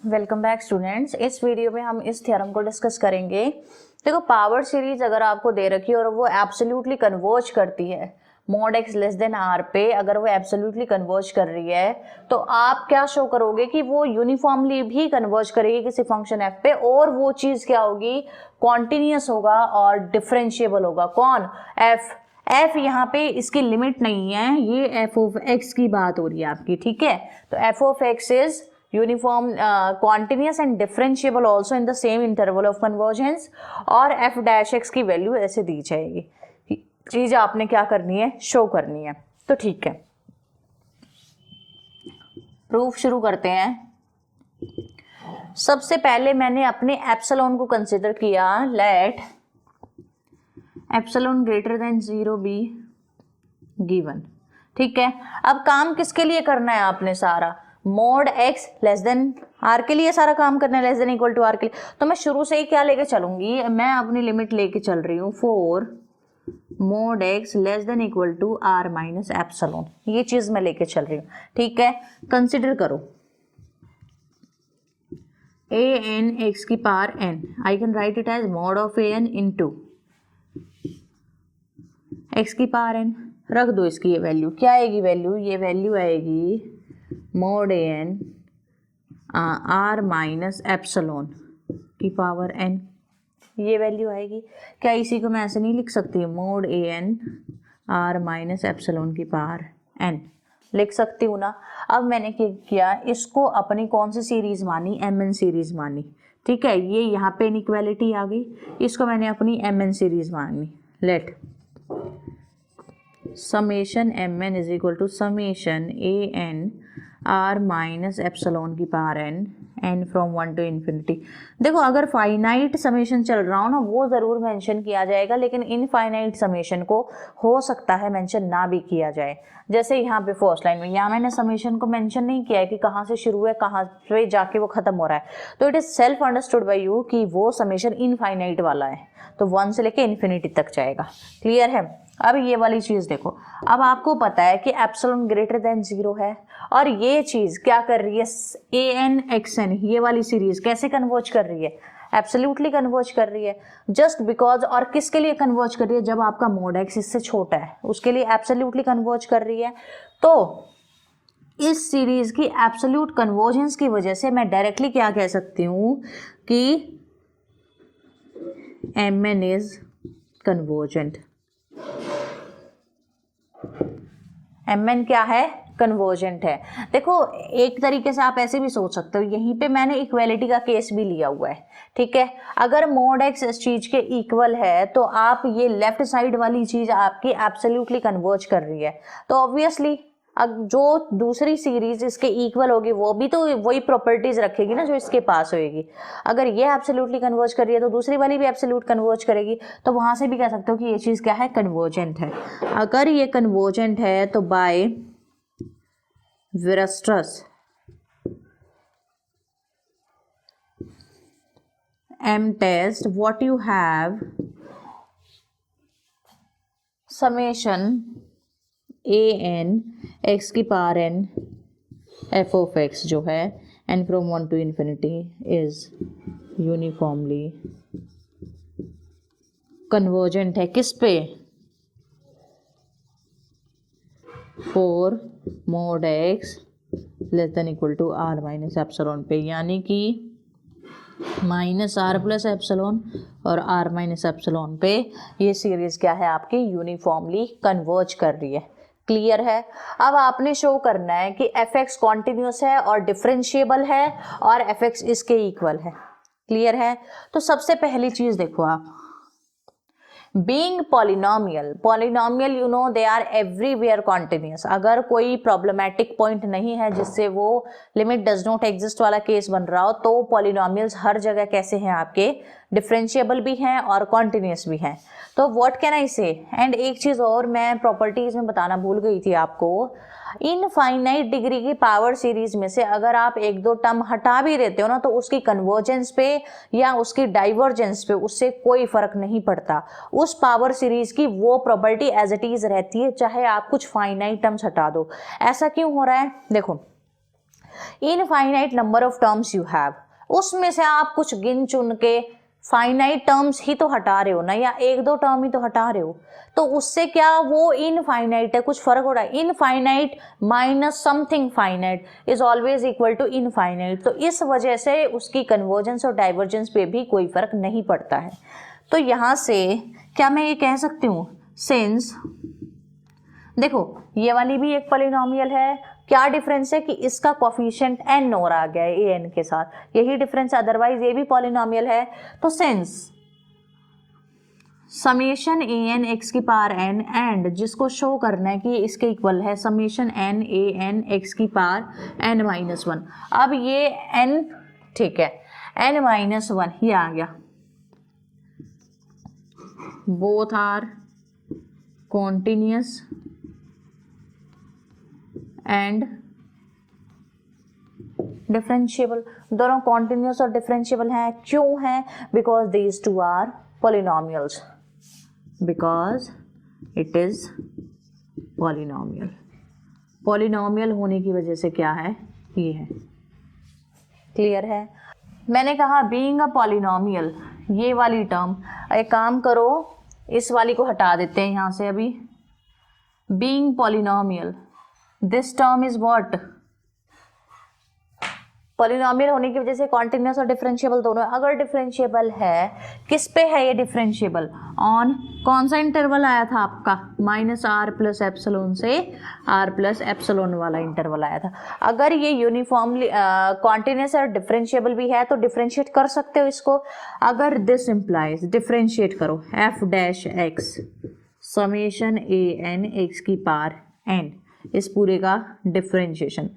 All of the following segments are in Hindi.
Welcome back students. इस वीडियो में हम इस थ्योरम को डिस्कस करेंगे। देखो, पावर सीरीज अगर आपको दे रखी है और वो एब्सोल्युटली कन्वर्ज करती है mod x less than r पे, अगर वो एब्सोल्युटली कन्वर्ज कर रही है तो आप क्या शो करोगे कि वो यूनिफॉर्मली भी कन्वर्ज करेगी किसी फंक्शन एफ पे, और वो चीज क्या होगी, कॉन्टिन्यूस होगा और डिफरेंशिएबल होगा। कौन? एफ। एफ यहाँ पे इसकी लिमिट नहीं है, ये एफ ऑफ एक्स की बात हो रही है आपकी, ठीक है। तो F of x is uniform, continuous and differentiable also in the same interval of convergence, और एफ डैश एक्स की वैल्यू ऐसे दी जाएगी। चीज आपने क्या करनी है, शो करनी है। तो ठीक है, प्रूफ शुरू करते हैं। सबसे पहले मैंने अपने एप्सिलॉन को कंसिडर किया। Let epsilon greater than 0 be given, ठीक है। अब काम किसके लिए करना है आपने? सारा mod x less than r के लिए सारा काम करना है, less than equal to r के लिए। तो मैं शुरू से ही क्या लेके चलूंगी, मैं अपनी लिमिट लेके चल रही हूँ for mod x less than equal to r minus epsilon. ये चीज मैं लेके चल रही हूँ, ठीक है। कंसिडर करो ए एन एक्स की power n, I can write it as mod of a n into x की पावर एन। रख दो इसकी ये वैल्यू, क्या आएगी वैल्यू? ये वैल्यू आएगी मोड ए एन आर माइनस एप्सिलॉन की पावर एन, ये वैल्यू आएगी। क्या इसी को मैं ऐसे नहीं लिख सकती? मोड ए एन आर माइनस एप्सिलॉन की पावर एन लिख सकती हूँ ना। अब मैंने क्या किया, इसको अपनी कौन सी सीरीज मानी? एम एन सीरीज मानी, ठीक है। ये यहाँ पे इनइक्वालिटी आ गई, इसको मैंने अपनी एम एन सीरीज मानी। Let summation M N is equal to summation A N R minus epsilon की power N, N from 1 to infinity. देखो, अगर फाइनाइट समेशन चल रहा हो ना, वो ज़रूर मेंशन किया जाएगा, लेकिन इनफाइनाइट समेशन को हो सकता है मेंशन ना भी किया जाए। जैसे यहाँ पे फर्स्ट लाइन में, यहाँ मैंने समेशन को मेंशन नहीं किया है कि कहाँ से शुरू है, कहाँ पे जाके वो खत्म हो रहा है। तो it is self understood by you कि वो समेशन इनफाइनाइट वाला है, तो 1 से लेके इन्फिनिटी तक जाएगा। क्लियर है? अब ये वाली चीज देखो, अब आपको पता है कि एप्सिलॉन ग्रेटर देन 0 है, और ये चीज क्या कर रही है, ए एन एक्स एन, ये वाली सीरीज कैसे कन्वर्ज कर रही है? एब्सोल्युटली कन्वर्ज कर रही है, जस्ट बिकॉज। और किसके लिए कन्वर्ज कर रही है? जब आपका मोड एक्स इससे छोटा है, उसके लिए एब्सोल्युटली कन्वर्ज कर रही है। तो इस सीरीज की एब्सोल्यूट कन्वर्जेंस की वजह से मैं डायरेक्टली क्या कह सकती हूँ कि m N is convergent. M n क्या है? कन्वर्जेंट है। देखो, एक तरीके से आप ऐसे भी सोच सकते हो, यहीं पे मैंने इक्वालिटी का केस भी लिया हुआ है, ठीक है। अगर मोड एक्स इस चीज के इक्वल है तो आप ये लेफ्ट साइड वाली चीज आपकी एब्सोल्युटली कन्वर्ज कर रही है, तो ऑब्वियसली अब जो दूसरी सीरीज इसके इक्वल होगी वो भी तो वही प्रॉपर्टीज रखेगी ना जो इसके पास होगी। अगर ये एब्सोल्युटली कन्वर्ज कर रही है तो दूसरी वाली भी एब्सोल्यूट कन्वर्ज करेगी, तो वहां से भी कह सकते हो कि ये चीज क्या है, कन्वर्जेंट है। अगर ये कन्वर्जेंट है तो bye विरस्ट्रस M test, what you have summation a n x की power n f of x जो है n from 1 to infinity is uniformly convergent है किस पे? for mod x less than equal to r minus epsilon पे, यानी कि माइनस आर प्लस एप्सिलॉन और आर माइनस एप्सिलॉन पे ये सीरीज क्या है आपकी, यूनिफॉर्मली कन्वर्ज कर रही है। क्लियर है? अब आपने शो करना है कि एफ एक्स कॉन्टिन्यूस है और डिफरेंशिएबल है और एफ एक्स इसके इक्वल है। क्लियर है? तो सबसे पहली चीज देखो आप, being polynomial you know they are everywhere continuous. अगर कोई प्रॉब्लमेटिक पॉइंट नहीं है जिससे वो लिमिट डज नॉट एग्जिस्ट वाला केस बन रहा हो, तो पॉलिनोमियल्स हर जगह कैसे हैं आपके, डिफरेंशिएबल भी हैं और कॉन्टिन्यूस भी हैं। तो व्हाट कैन आई से। एंड एक चीज और मैं प्रॉपर्टीज में बताना भूल गई थी आपको, इनफाइनाइट डिग्री की पावर सीरीज में से अगर आप एक दो टर्म हटा भी देते हो ना, तो उसकी कन्वर्जेंस पे या उसकी डाइवर्जेंस पे उससे कोई फर्क नहीं पड़ता। उस पावर सीरीज की वो प्रॉपर्टी एज इट इज रहती है, चाहे आप कुछ फाइनाइट टर्म्स हटा दो। ऐसा क्यों हो रहा है? देखो, infinite number of terms you have, उसमें से आप कुछ गिन चुन के फाइनाइट टर्म्स ही तो हटा रहे हो ना, या एक दो टर्म ही तो हटा रहे हो, तो उससे क्या वो इनफाइनाइट है, कुछ फर्क हो रहा है। Infinite minus something finite is always equal to infinite, तो इस वजह से उसकी कन्वर्जेंस और डाइवर्जेंस पे भी कोई फर्क नहीं पड़ता है। तो यहाँ से क्या मैं ये कह सकती हूँ, सिंस देखो ये वाली भी एक पॉलिनोमियल है, क्या डिफरेंस है कि इसका कोफिशिएंट n और आ गया है an के साथ, यही डिफरेंस, अदरवाइज ये भी पॉलिनोमियल है। तो since summation A N x की पावर n एंड जिसको शो करना है कि इसके इक्वल है summation n A N x की पावर n माइनस वन। अब ये n ठीक है, n माइनस वन ये आ गया, both are continuous and differentiable, दोनों कॉन्टिन्यूस और डिफरेंशिएबल हैं। क्यों है? Because these two are polynomials, because it is polynomial. Polynomial होने की वजह से क्या है, ये है। क्लियर है? मैंने कहा बीइंग अ पॉलिनोमियल, ये वाली टर्म, एक काम करो इस वाली को हटा देते हैं यहाँ से अभी। Being polynomial, this term is what, polynomial होने की वजह से कॉन्टिन्यूस और डिफरेंशिएबल दोनों। अगर डिफरेंशिएबल है, किस पे है ये डिफरेंशिएबल? ऑन कौन सा इंटरवल आया था आपका, माइनस आर प्लस एप्सिलॉन से आर प्लस एप्सिलॉन वाला इंटरवल आया था। अगर ये यूनिफॉर्मली कॉन्टिन्यूस और डिफरेंशिएबल भी है तो डिफरेंशिएट कर सकते हो इसको। अगर दिस इंप्लाइज, डिफरेंशिएट करो f dash x summation A N x की पावर एन, इस पूरे का डिफरेंशिएशन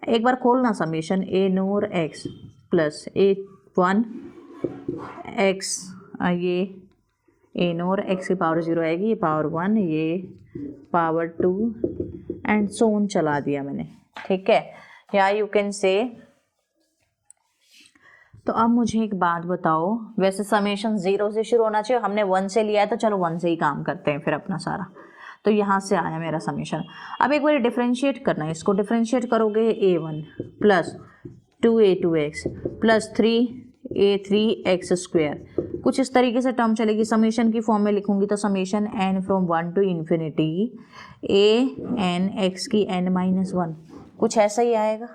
एक बार खोलना, summation a nought x plus a one x, ये ए नोर एक्स की पावर जीरो आएगी, ये पावर वन, ये power two and so on चला दिया मैंने, ठीक है। या यू कैन से, तो अब मुझे एक बात बताओ, वैसे समेशन जीरो से शुरू होना चाहिए, हमने वन से लिया है तो चलो वन से ही काम करते हैं फिर अपना सारा। तो यहाँ से आया मेरा समेशन। अब एक बार डिफरेंशिएट करना है, इसको डिफरेंशिएट करोगे A one plus two A two X plus three A three X square, कुछ इस तरीके से टर्म चलेगी। समेशन की फॉर्म में लिखूंगी तो summation n from one to infinity a N x की एन माइनस वन, कुछ ऐसा ही आएगा,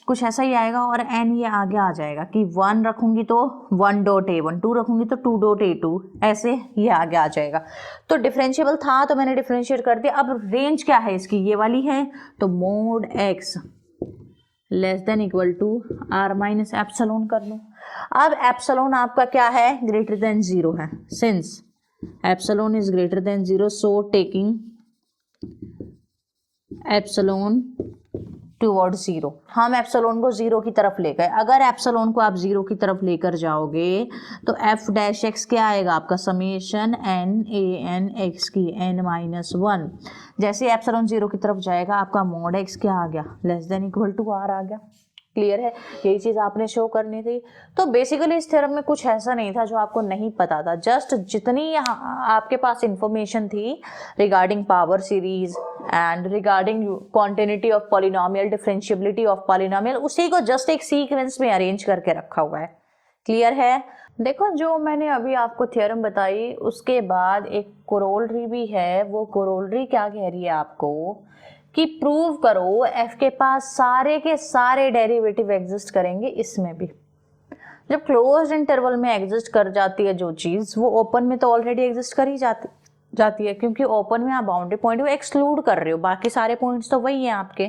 कुछ ऐसा ही आएगा। और एन ये आगे आ जाएगा कि वन रखूंगी तो one dot a one, two रखूंगी तो टू डॉट ए टू, ऐसे ये आगे आ जाएगा। तो डिफरेंशिएबल था तो मैंने डिफरेंशिएट कर दिया। अब रेंज क्या है इसकी, ये वाली है, तो mod x less than equal to r minus epsilon कर लो। अब एप्सिलॉन आपका क्या है, ग्रेटर देन जीरो है। Since epsilon is greater than zero, so taking epsilon toward zero, हम एप्सिलॉन को जीरो की तरफ ले गए। अगर एप्सिलॉन को आप जीरो की तरफ लेकर जाओगे तो एफ डैश एक्स क्या आएगा आपका, summation N A N x की एन माइनस वन। जैसे एप्सिलॉन जीरो की तरफ जाएगा आपका मोड एक्स क्या आ गया, less than equal to R आ गया। क्लियर है? यही चीज़ आपने शो करनी थी। तो बेसिकली इस थ्योरम में कुछ ऐसा नहीं था जो आपको नहीं पता था, जस्ट जितनी आपके पास इंफॉर्मेशन थी regarding power series and regarding continuity of polynomial, differentiability of polynomial, उसी को जस्ट एक सीक्वेंस में अरेंज करके रखा हुआ है। क्लियर है? देखो जो मैंने अभी आपको थ्योरम बताई उसके बाद एक कोरोलरी भी है। वो कोरोलरी क्या कह रही है आपको कि प्रूव करो एफ के पास सारे के सारे डेरिवेटिव एग्जिस्ट करेंगे, इसमें भी। जब क्लोज्ड इंटरवल में एग्जिस्ट कर जाती है जो चीज़, वो ओपन में तो ऑलरेडी एग्जिस्ट कर ही जाती है, क्योंकि ओपन में आप बाउंड्री पॉइंट को एक्सक्लूड कर रहे हो, बाकी सारे पॉइंट्स तो वही हैं आपके।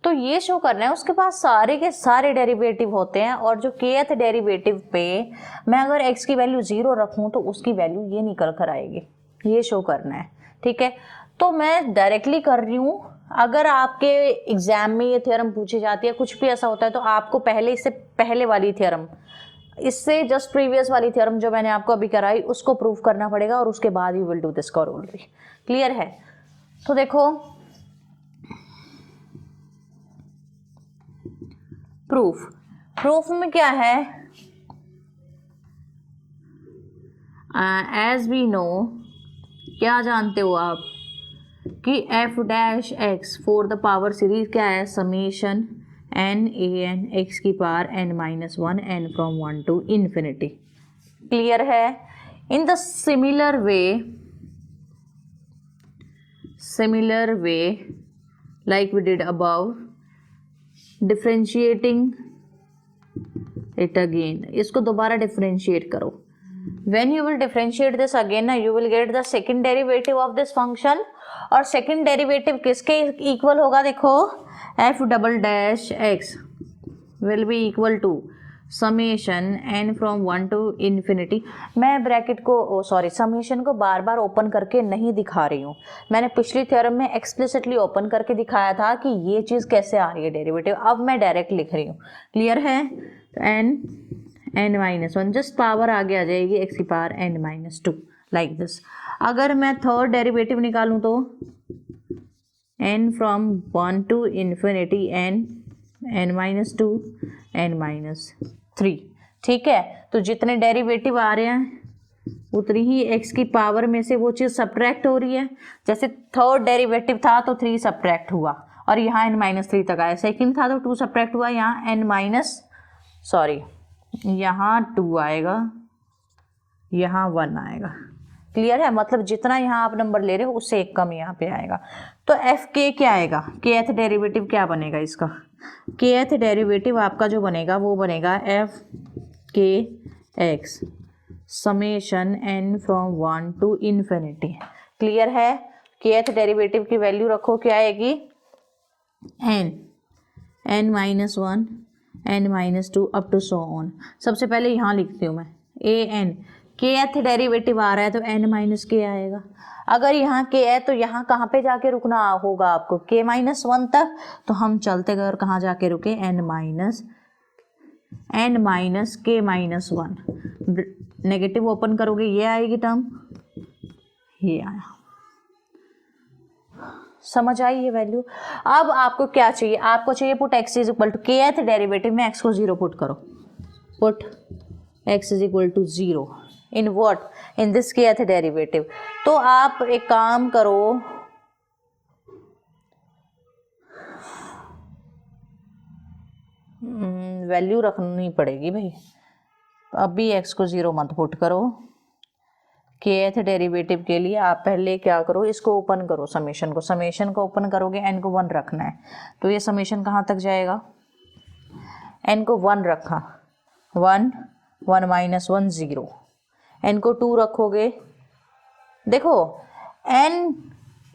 तो ये शो करना है उसके पास सारे के सारे डेरिवेटिव होते हैं, और जो kth डेरिवेटिव पे मैं अगर x की वैल्यू जीरो रखूँ तो उसकी वैल्यू ये निकल कर आएगी, ये शो करना है। ठीक है, तो मैं डायरेक्टली कर रही हूँ। अगर आपके एग्जाम में ये थ्योरम पूछी जाती है, कुछ भी ऐसा होता है, तो आपको पहले, इससे पहले वाली थ्योरम, इससे जस्ट प्रीवियस वाली थ्योरम जो मैंने आपको अभी कराई उसको प्रूव करना पड़ेगा, और उसके बाद you will do this corollary. Clear है? तो देखो प्रूफ में क्या है, एज वी नो, क्या जानते हो आप कि F dash X for the power series क्या है, summation N A N x की power N minus one N from one to infinity. Clear है? In the similar way like we did above, differentiating it again, इसको दोबारा differentiate करो। when you will differentiate this again ना, you will get the second derivative of this function, और second derivative किसके equal होगा, देखो f double dash x will be equal to summation n from one to infinity. मैं ब्रैकेट को समेशन को बार बार ओपन करके नहीं दिखा रही हूँ, मैंने पिछली थ्योरम में एक्सप्लिसिटली ओपन करके दिखाया था कि ये चीज़ कैसे आ रही है डेरिवेटिव, अब मैं डायरेक्ट लिख रही हूँ। क्लियर है? तो n minus one just power आगे आ जाएगी एक्स की power N minus two, like this. अगर मैं थर्ड डेरिवेटिव निकालूँ तो n from one to infinity n minus two n minus three. ठीक है, तो जितने डेरिवेटिव आ रहे हैं उतनी ही एक्स की पावर में से वो चीज़ सब्ट्रैक्ट हो रही है। जैसे थर्ड डेरिवेटिव था तो 3 सब्ट्रैक्ट हुआ और यहाँ n माइनस थ्री तक आया, सेकेंड था तो 2 सब्ट्रैक्ट हुआ, यहाँ यहाँ 2 आएगा, यहाँ 1 आएगा। क्लियर है? मतलब जितना यहाँ आप नंबर ले रहे हो उससे एक कम यहाँ पे आएगा। तो एफ के क्या आएगा, केथ डेरिवेटिव क्या बनेगा इसका, केथ डेरिवेटिव आपका जो बनेगा वो बनेगा एफ के x summation n from one to infinity. Clear है? केथ डेरिवेटिव की वैल्यू रखो, क्या आएगी, n minus one n minus two up to so on. सबसे पहले यहाँ लिखती हूँ मैं ए एन, केथ डेरिवेटिव आ रहा है तो एन माइनस के आएगा। अगर यहाँ के है तो यहाँ कहाँ पे जाके रुकना होगा आपको, के माइनस वन तक, तो हम चलते गए और कहाँ जाके रुके, एन माइनस के माइनस वन। नेगेटिव ओपन करोगे ये आएगी टर्म, ये आया। समझ आई ये वैल्यू? अब आपको क्या चाहिए, आपको चाहिए put x is equal to kth derivative में एक्स को 0 पुट करो, put x is equal to 0 in what, in this kth derivative. तो आप एक काम करो, वैल्यू रखनी पड़ेगी भाई, अभी एक्स को 0 मत पुट करो। केथ डेरिवेटिव के लिए आप पहले क्या करो, इसको ओपन करो, समेशन को ओपन करोगे, एन को 1 रखना है, तो ये समेशन कहाँ तक जाएगा, एन को 1 रखा, 1 माइनस 1 0, एन को 2 रखोगे, देखो एन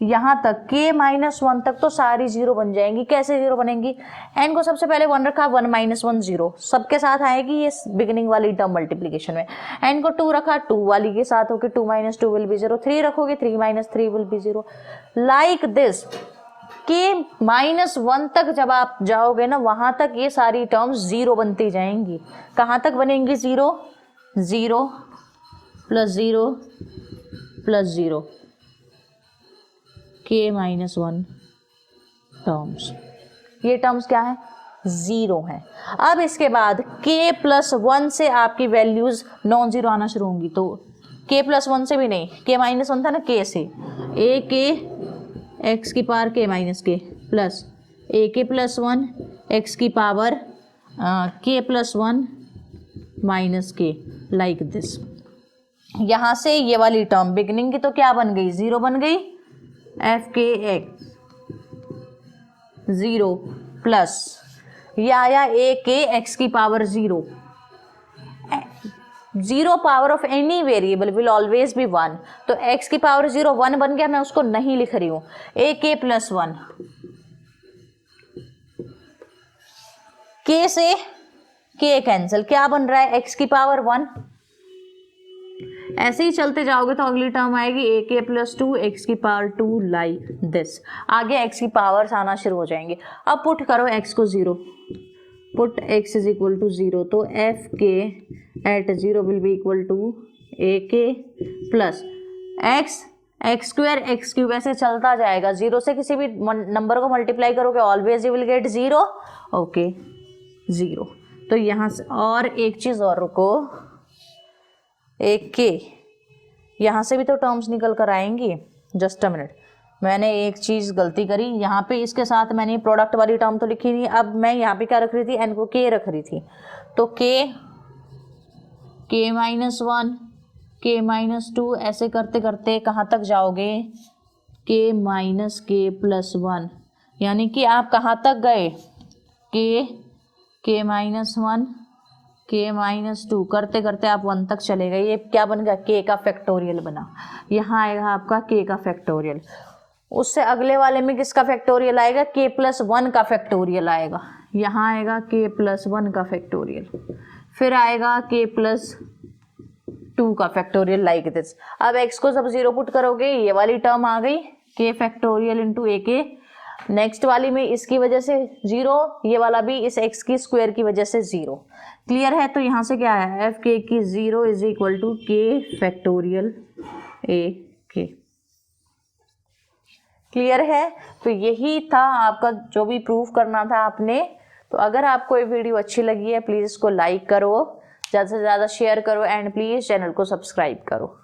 यहाँ तक के माइनस 1 तक तो सारी 0 बन जाएंगी। कैसे 0 बनेंगी, एन को सबसे पहले 1 रखा, 1 माइनस 1 0, सबके साथ आएगी ये बिगिनिंग वाली टर्म मल्टीप्लीकेशन में। एन को 2 रखा, 2 वाली के साथ होके 2 माइनस 2 विल बी 0, 3 रखोगे 3 minus 3 will be 0, like this. के माइनस 1 तक जब आप जाओगे ना, वहां तक ये सारी टर्म्स 0 बनती जाएंगी। कहाँ तक बनेंगी 0, 0 प्लस 0 प्लस 0, के माइनस 1 टर्म्स, ये टर्म्स क्या है, 0 है। अब इसके बाद के प्लस 1 से आपकी वैल्यूज नॉन जीरो आना शुरू होंगी, तो के प्लस 1 से भी नहीं, के माइनस 1 था ना, के से ए के एक्स की पावर के माइनस के प्लस ए के प्लस 1 एक्स की पावर के प्लस 1 माइनस के, लाइक दिस। यहाँ से ये वाली टर्म बिगिनिंग की तो क्या बन गई, 0 बन गई, एफ के एक्स 0 प्लस ये आया ए के एक्स की power 0, 0 power of any variable will always be 1, तो एक्स की पावर 0 1 बन गया, मैं उसको नहीं लिख रही हूँ, ए के प्लस 1, के से के कैंसिल, क्या बन रहा है, एक्स की पावर 1। ऐसे ही चलते जाओगे तो अगली टर्म आएगी ए के प्लस 2 एक्स की पावर 2, लाइक दिस। आगे एक्स की पावर्स आना शुरू हो जाएंगे। अब पुट करो एक्स को 0, put x is equal to 0, तो एफ के at 0 will be equal to A के plus X square X cube, ऐसे चलता जाएगा। 0 से किसी भी नंबर को मल्टीप्लाई करोगे always you will get 0, okay 0। तो यहाँ से और एक चीज़ और रुको, एक के यहाँ से भी तो टर्म्स निकल कर आएंगी, जस्ट अ मिनट, मैंने एक चीज़ गलती करी यहाँ पे, इसके साथ मैंने प्रोडक्ट वाली टर्म तो लिखी नहीं, अब मैं यहाँ पे क्या रख रही थी, एन को के रख रही थी, तो के माइनस 1, के माइनस 2, ऐसे करते करते कहाँ तक जाओगे, के माइनस के प्लस 1, यानी कि आप कहाँ तक गए, के माइनस 1, के माइनस 2 करते करते आप 1 तक चले गए। ये क्या बन गया, के का फैक्टोरियल बना। यहाँ आएगा आपका के का फैक्टोरियल। उससे अगले वाले में किसका फैक्टोरियल आएगा, के प्लस 1 का फैक्टोरियल आएगा। यहाँ आएगा के प्लस 1 का फैक्टोरियल, फिर आएगा के प्लस 2 का फैक्टोरियल, लाइक दिस। अब x को जब 0 पुट करोगे ये वाली टर्म आ गई, के फैक्टोरियल इंटू ए के। नेक्स्ट वाली में इसकी वजह से 0, ये वाला भी इस x की स्क्वायर की वजह से 0। क्लियर है? तो यहाँ से क्या है, एफ के की 0 इज इक्वल टू के फैक्टोरियल ए के। क्लियर है? तो यही था आपका जो भी प्रूफ करना था आपने। तो अगर आपको ये वीडियो अच्छी लगी है प्लीज़ इसको लाइक करो, ज़्यादा से ज़्यादा शेयर करो एंड प्लीज़ चैनल को सब्सक्राइब करो।